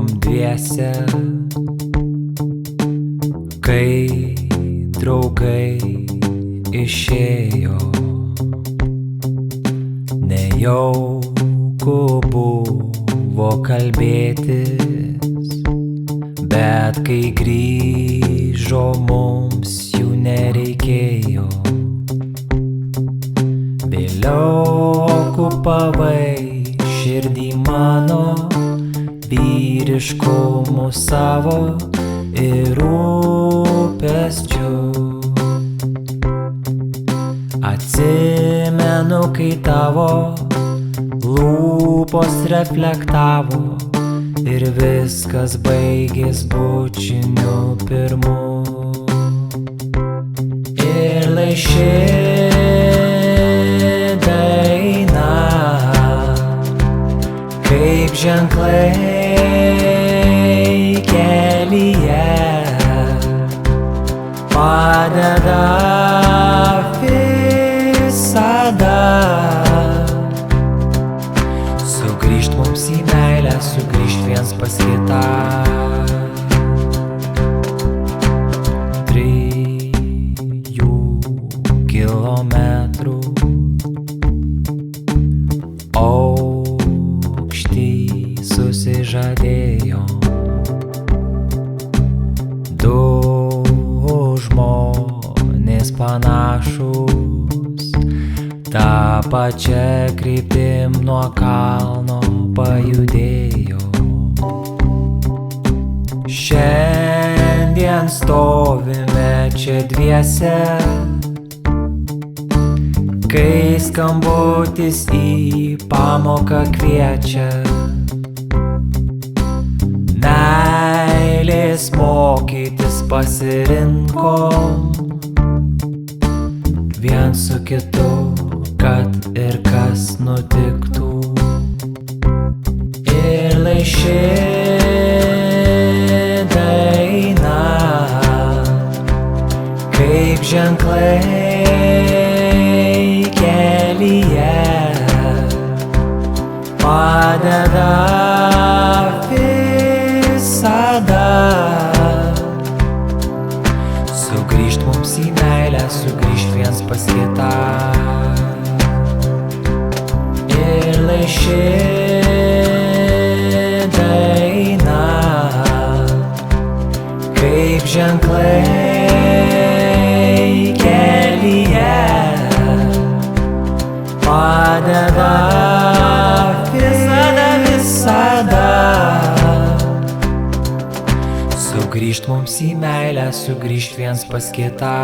buvom dviese, kai draugai išėjo. Nejauku buvo kalbėtis, bet kai grįžo mums jų nereikėjo. Vėliau okupavai širdį mano, vyriškumu savo ir rūpesčiu. Atsimenu, kai tavo lūpos reflektavo ir viskas baigės bučiniu pirmu. Ir laišė daina, kaip ženklai kelyje, padeda visada. Sugrįžt mums į meilę, sugrįžt viens pas kitą. 3 kilometrų aukštį susižadėjom. 2 žmonės panašus, tą pačią kryptim nuo kalno pajudėjo. Šiandien stovime čia dviese, kai skambutis į pamoką kviečia. Meilės mokytis pasirinkom, vien su kitu, kad ir kas nutiktų. Ir laišė daina, kaip ženklai kelyje, padeda visada. Sugrįžt mums į meilę, sugrįžt viens pas kitą. Ir laišė daina, kaip ženklai kelyje, padeda visada. Sugrįžt mums į meilę, sugrįžt viens pas kitą.